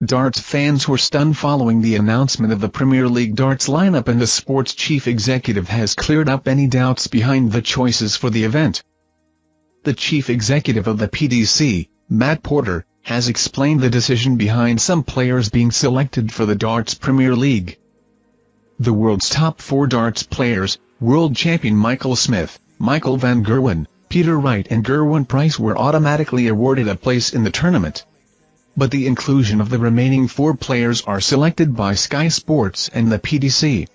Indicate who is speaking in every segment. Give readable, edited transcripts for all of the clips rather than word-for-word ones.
Speaker 1: Darts fans were stunned following the announcement of the Premier League darts lineup, and the sports chief executive has cleared up any doubts behind the choices for the event. The chief executive of the PDC, Matt Porter, has explained the decision behind some players being selected for the Darts Premier League. The world's top 4 darts players, world champion Michael Smith, Michael van Gerwen, Peter Wright and Gerwyn Price, were automatically awarded a place in the tournament. But the inclusion of the remaining 4 players are selected by Sky Sports and the PDC.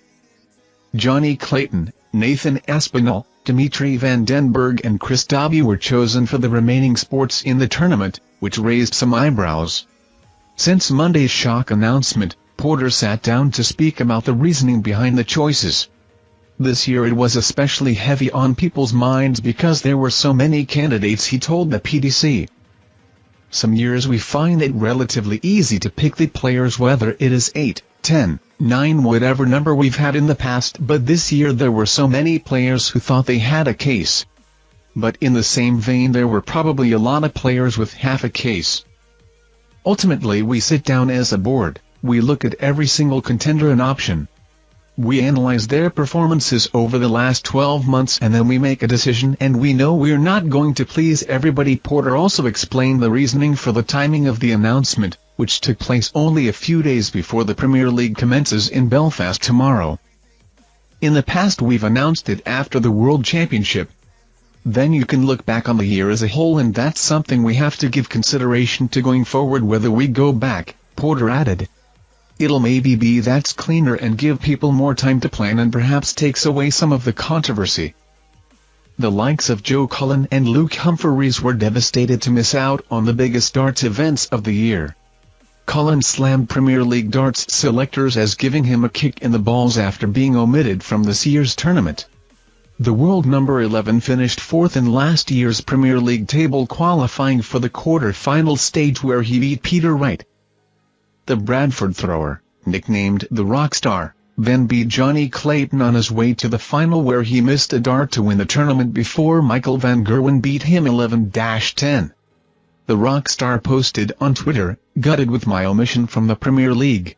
Speaker 1: Johnny Clayton, Nathan Aspinall, Dimitri van den Berg and Chris Dobie were chosen for the remaining sports in the tournament, which raised some eyebrows. Since Monday's shock announcement, Porter sat down to speak about the reasoning behind the choices. This year it was especially heavy on people's minds because there were so many candidates, he told the PDC. Some years we find it relatively easy to pick the players, whether it is 8, 10, 9, whatever number we've had in the past, but this year there were so many players who thought they had a case. But in the same vein there were probably a lot of players with half a case. Ultimately we sit down as a board, we look at every single contender and option. We analyze their performances over the last 12 months and then we make a decision, and we know we're not going to please everybody. Porter also explained the reasoning for the timing of the announcement, which took place only a few days before the Premier League commences in Belfast tomorrow. In the past we've announced it after the World Championship. Then you can look back on the year as a whole, and that's something we have to give consideration to going forward whether we go back, Porter added. It'll maybe be that's cleaner and give people more time to plan and perhaps takes away some of the controversy. The likes of Joe Cullen and Luke Humphreys were devastated to miss out on the biggest darts events of the year. Cullen slammed Premier League darts selectors as giving him a kick in the balls after being omitted from this year's tournament. The world number 11 finished 4th in last year's Premier League table, qualifying for the quarter-final stage where he beat Peter Wright. The Bradford thrower, nicknamed the Rockstar, then beat Johnny Clayton on his way to the final where he missed a dart to win the tournament before Michael van Gerwen beat him 11-10. The Rockstar posted on Twitter, "Gutted with my omission from the Premier League.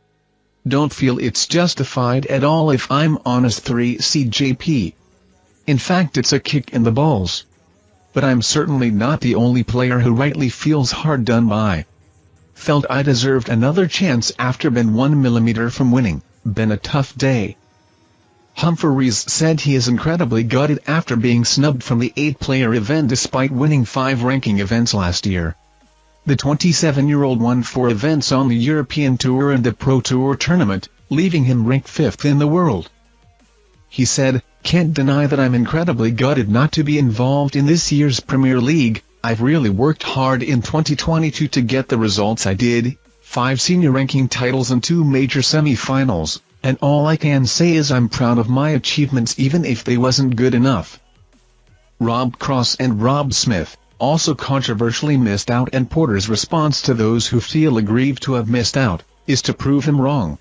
Speaker 1: Don't feel it's justified at all if I'm honest. 3 CJP. In fact it's a kick in the balls. But I'm certainly not the only player who rightly feels hard done by. Felt I deserved another chance after been 1 millimeter from winning, been a tough day." Humphreys said he is incredibly gutted after being snubbed from the 8-player event despite winning 5 ranking events last year. The 27-year-old won 4 events on the European Tour and the Pro Tour tournament, leaving him ranked 5th in the world. He said, "Can't deny that I'm incredibly gutted not to be involved in this year's Premier League. I've really worked hard in 2022 to get the results I did, 5 senior ranking titles and 2 major semi-finals, and all I can say is I'm proud of my achievements even if they wasn't good enough." Rob Cross and Rob Smith also controversially missed out, and Porter's response to those who feel aggrieved to have missed out is to prove him wrong.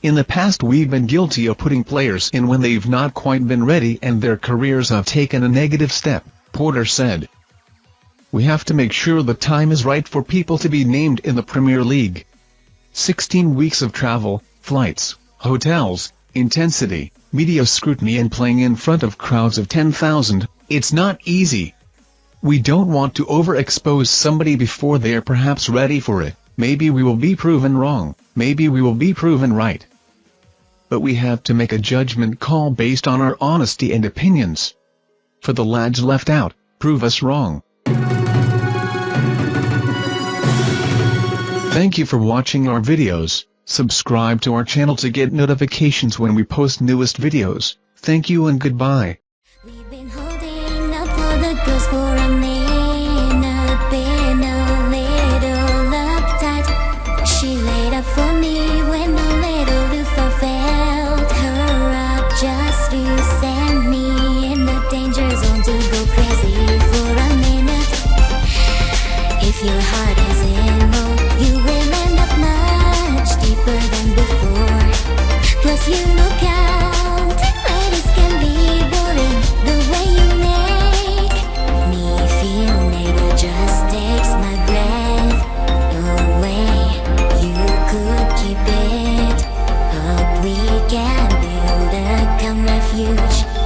Speaker 1: "In the past we've been guilty of putting players in when they've not quite been ready and their careers have taken a negative step," Porter said. "We have to make sure the time is right for people to be named in the Premier League. 16 weeks of travel, flights, hotels, intensity, media scrutiny and playing in front of crowds of 10,000, it's not easy. We don't want to overexpose somebody before they're perhaps ready for it. Maybe we will be proven wrong, maybe we will be proven right. But we have to make a judgment call based on our honesty and opinions. For the lads left out, prove us wrong." Thank you for watching our videos. Subscribe to our channel to get notifications when we post newest videos. Thank you and goodbye.
Speaker 2: We've been holding up for the girls for a minute, been a little uptight. She laid up for me when a little Luther felt her up just to send me in the danger zone to go crazy for a minute. If your heart is in low, you will end up much deeper than before. Plus you look out, ladies can be boring the way you make me feel. refuge.